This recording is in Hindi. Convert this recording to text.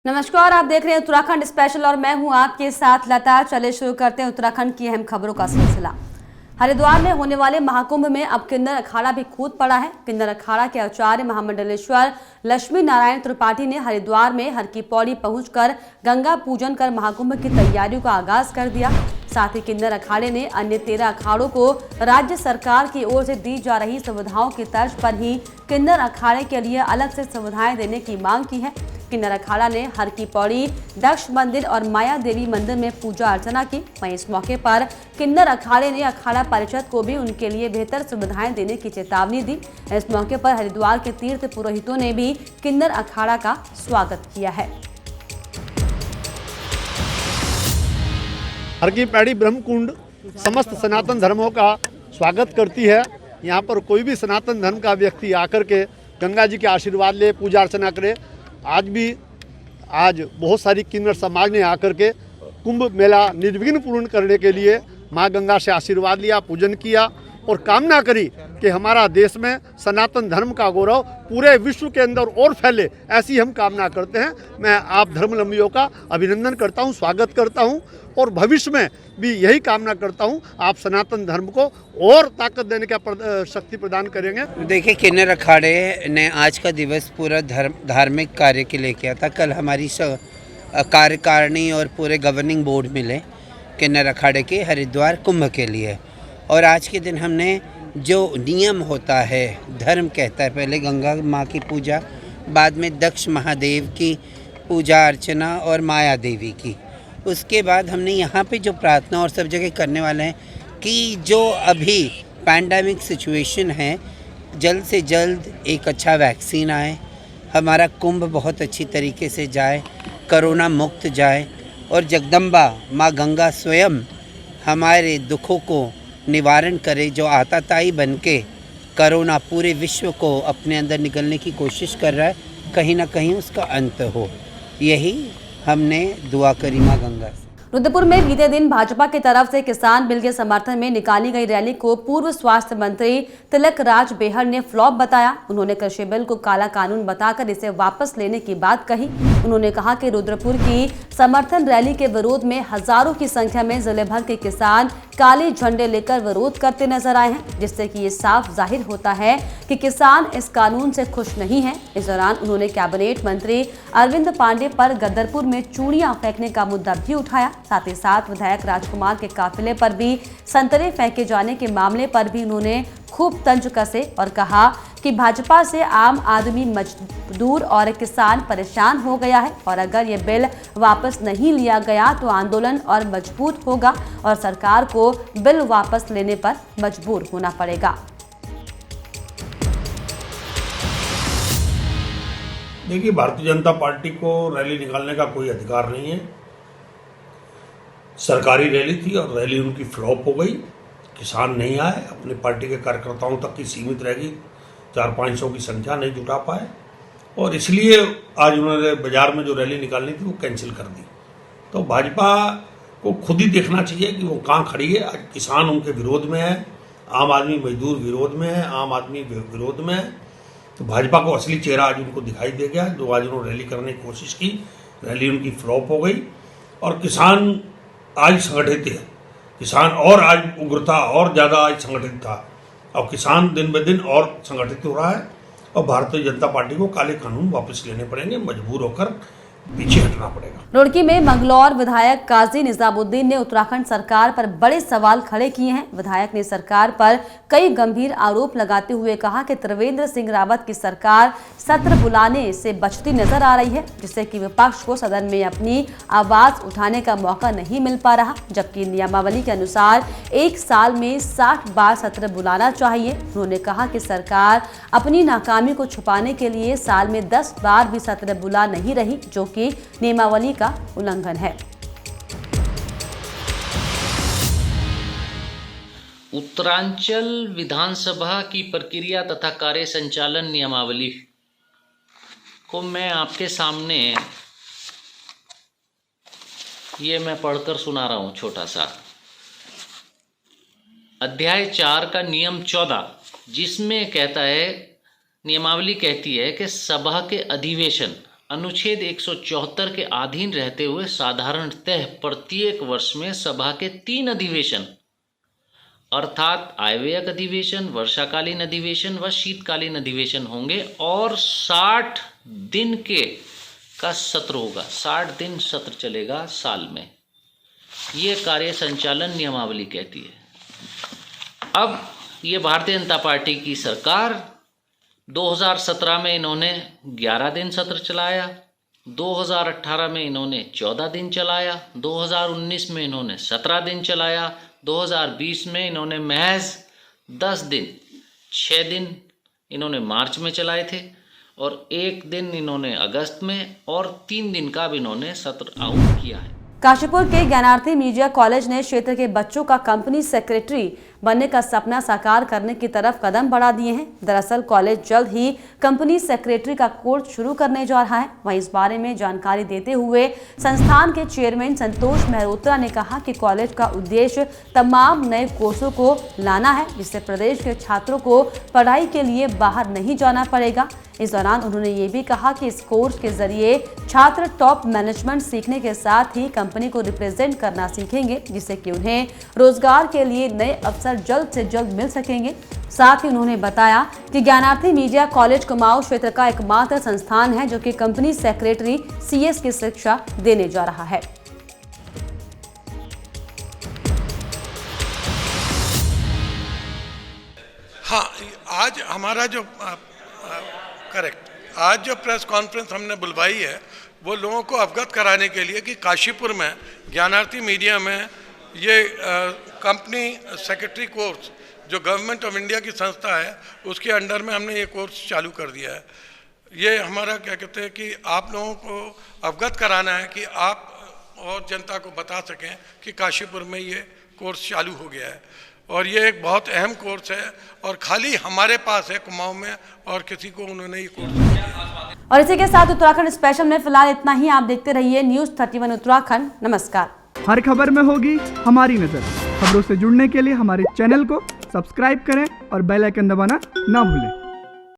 नमस्कार, आप देख रहे हैं उत्तराखंड स्पेशल और मैं हूं आपके साथ लता। चले शुरू करते हैं उत्तराखंड की अहम खबरों का सिलसिला। हरिद्वार में होने वाले महाकुंभ में अब किन्नर अखाड़ा भी कूद पड़ा है। किन्नर अखाड़ा के आचार्य महामंडलेश्वर लक्ष्मी नारायण त्रिपाठी ने हरिद्वार में हर की पौड़ी पहुंचकर गंगा पूजन कर महाकुंभ की तैयारियों का आगाज कर दिया। साथ ही किन्नर अखाड़े ने अन्य 13 अखाड़ों को राज्य सरकार की ओर से दी जा रही सुविधाओं की तर्ज पर ही किन्नर अखाड़े के लिए अलग से सुविधाएं देने की मांग की है। किन्नर अखाड़ा ने हर की पौड़ी, दक्ष मंदिर और माया देवी मंदिर में पूजा अर्चना की। वहीं इस मौके पर किन्नर अखाड़े ने अखाड़ा परिषद को भी उनके लिए बेहतर सुविधाएं देने की चेतावनी दी। इस मौके पर हरिद्वार के तीर्थ पुरोहितों ने भी किन्नर अखाड़ा का स्वागत किया है। हर की पैड़ी ब्रह्मकुंड समस्त सनातन धर्मों का स्वागत करती है। यहाँ पर कोई भी सनातन धर्म का व्यक्ति आकर के गंगा जी के आशीर्वाद ले, पूजा अर्चना करे। आज बहुत सारी किन्नर समाज ने आकर के कुंभ मेला निर्विघ्न पूर्ण करने के लिए माँ गंगा से आशीर्वाद लिया, पूजन किया और कामना करी कि हमारा देश में सनातन धर्म का गौरव पूरे विश्व के अंदर और फैले, ऐसी हम कामना करते हैं। मैं आप धर्मावलंबियों का अभिनंदन करता हूं, स्वागत करता हूं और भविष्य में भी यही कामना करता हूं आप सनातन धर्म को और ताकत देने का शक्ति प्रदान करेंगे। देखिए, किन्नर अखाड़े ने आज का दिवस पूरा धार्मिक कार्य के लिए किया था। कल हमारी कार्यकारिणी और पूरे गवर्निंग बोर्ड मिले किन्नर अखाड़े के हरिद्वार कुंभ के लिए, और आज के दिन हमने जो नियम होता है, धर्म कहता है, पहले गंगा माँ की पूजा, बाद में दक्ष महादेव की पूजा अर्चना और माया देवी की, उसके बाद हमने यहाँ पे जो प्रार्थना और सब जगह करने वाले हैं कि जो अभी पैंडेमिक सिचुएशन है, जल्द से जल्द एक अच्छा वैक्सीन आए, हमारा कुंभ बहुत अच्छी तरीके से जाए, कोरोना मुक्त जाए और जगदम्बा माँ गंगा स्वयं हमारे दुखों को निवारण करे। जो आताताई बन के कोरोना पूरे विश्व को अपने अंदर निगलने की कोशिश कर रहा है, कहीं ना कहीं उसका अंत हो, यही हमने दुआ करी माँ गंगा से। रुद्रपुर में बीते दिन भाजपा की तरफ से किसान बिल के समर्थन में निकाली गई रैली को पूर्व स्वास्थ्य मंत्री तिलक राज बेहर ने फ्लॉप बताया। उन्होंने कृषि बिल को काला कानून बताकर इसे वापस लेने की बात कही। उन्होंने कहा कि रुद्रपुर की समर्थन रैली के विरोध में हजारों की संख्या में जिले भर के किसान काले झंडे लेकर विरोध करते नजर आए हैं, जिससे कि ये साफ जाहिर होता है कि किसान इस कानून से खुश नहीं है। इस दौरान उन्होंने कैबिनेट मंत्री अरविंद पांडे पर गदरपुर में चूड़ियां फेंकने का मुद्दा भी उठाया। साथ ही साथ विधायक राजकुमार के काफिले पर भी संतरे फेंके जाने के मामले पर भी उन्होंने खूब तंज कसे और कहा कि भाजपा से आम आदमी, मजदूर और किसान परेशान हो गया है और अगर ये बिल वापस नहीं लिया गया तो आंदोलन और मजबूत होगा और सरकार को बिल वापस लेने पर मजबूर होना पड़ेगा। देखिए, भारतीय जनता पार्टी को रैली निकालने का कोई अधिकार नहीं है। सरकारी रैली थी और रैली उनकी फ्लॉप हो गई। किसान नहीं आए, अपने पार्टी के कार्यकर्ताओं तक की सीमित रह गई, 400-500 की संख्या नहीं जुटा पाए और इसलिए आज उन्होंने बाजार में जो रैली निकालनी थी वो कैंसिल कर दी। तो भाजपा को खुद ही देखना चाहिए कि वो कहाँ खड़ी है। आज किसान उनके विरोध में है, आम आदमी मजदूर विरोध में है, आम आदमी विरोध में है। तो भाजपा को असली चेहरा आज उनको दिखाई दे गया। जो आज उन्होंने रैली करने की कोशिश की, रैली उनकी फ्लॉप हो गई और किसान आज संगठित है। किसान और आज उग्र था और ज़्यादा आज संगठित था और किसान दिन ब दिन और संगठित हो रहा है और भारतीय जनता पार्टी को काले कानून वापस लेने पड़ेंगे, मजबूर होकर पीछे हटना पड़ेगा। रुड़की में मंगलौर विधायक काजी निजामुद्दीन ने उत्तराखंड सरकार पर बड़े सवाल खड़े किए हैं। विधायक ने सरकार पर कई गंभीर आरोप लगाते हुए कहा कि त्रिवेंद्र सिंह रावत की सरकार सत्र बुलाने से बचती नजर आ रही है, जिससे कि विपक्ष को सदन में अपनी आवाज उठाने का मौका नहीं मिल पा रहा, जबकि नियमावली के अनुसार एक साल में 60 बार सत्र बुलाना चाहिए। उन्होंने कहा कि सरकार अपनी नाकामी को छुपाने के लिए साल में 10 बार भी सत्र बुला नहीं रही, जो कि नियमावली का उल्लंघन है। उत्तरांचल विधानसभा की प्रक्रिया तथा कार्य संचालन नियमावली को मैं आपके सामने ये मैं पढ़कर सुना रहा हूँ। छोटा सा अध्याय 4 का नियम 14, जिसमें कहता है, नियमावली कहती है कि सभा के अधिवेशन अनुच्छेद 174 के अधीन रहते हुए साधारणतः प्रत्येक वर्ष में सभा के 3 अधिवेशन अर्थात आयव्ययक अधिवेशन, वर्षाकालीन अधिवेशन व शीतकालीन अधिवेशन होंगे और 60 दिन का सत्र होगा। 60 दिन सत्र चलेगा साल में, ये कार्य संचालन नियमावली कहती है। अब ये भारतीय जनता पार्टी की सरकार 2017 में इन्होंने 11 दिन सत्र चलाया, 2018 में इन्होंने 14 दिन चलाया, 2019 में इन्होंने 17 दिन चलाया, 2020 में इन्होंने महज 10 दिन, 6 दिन इन्होंने मार्च में चलाए थे और 1 दिन इन्होंने अगस्त में और 3 दिन का भी इन्होंने सत्र आउट किया है। काशीपुर के ज्ञानार्थी मीडिया कॉलेज ने क्षेत्र के बच्चों का कंपनी सेक्रेटरी बनने का सपना साकार करने की तरफ कदम बढ़ा दिए हैं। दरअसल कॉलेज जल्द ही कंपनी सेक्रेटरी का कोर्स शुरू करने जा रहा है। वहीं इस बारे में जानकारी देते हुए संस्थान के चेयरमैन संतोष मेहरोत्रा ने कहा कि कॉलेज का उद्देश्य तमाम नए कोर्सों को लाना है, जिससे प्रदेश के छात्रों को पढ़ाई के लिए बाहर नहीं जाना पड़ेगा। इस दौरान उन्होंने ये भी कहा कि इस कोर्स के जरिए छात्र टॉप मैनेजमेंट सीखने के साथ ही कंपनी को रिप्रेजेंट करना सीखेंगे, जिससे कि उन्हें रोजगार के लिए नए अवसर जल्द से जल्द मिल सकेंगे। साथ ही उन्होंने बताया कि ज्ञानार्थी मीडिया कॉलेज कुमाऊं क्षेत्र का एकमात्र संस्थान है जो कि कंपनी सेक्रेटरी CS की शिक्षा देने जा रहा है। हाँ, आज हमारा जो आज जो प्रेस कॉन्फ्रेंस हमने बुलवाई है वो लोगों को अवगत कराने के लिए कि काशीपुर में ज्ञानार्थी मीडिया में ये कंपनी सेक्रेटरी कोर्स जो गवर्नमेंट ऑफ इंडिया की संस्था है उसके अंडर में हमने ये कोर्स चालू कर दिया है। ये हमारा क्या कहते हैं कि आप लोगों को अवगत कराना है कि आप और जनता को बता सकें कि काशीपुर में ये कोर्स चालू हो गया है और ये एक बहुत अहम कोर्स है और खाली हमारे पास है कुमाऊं में और किसी को उन्होंने ये कोर्स नहीं दिया। और इसी के साथ उत्तराखंड स्पेशल में फिलहाल इतना ही। आप देखते रहिए न्यूज़ 31 उत्तराखंड। नमस्कार। हर खबर में होगी हमारी नजर। खबरों से जुड़ने के लिए हमारे चैनल को सब्सक्राइब करें और बेल आइकन दबाना ना भूलें।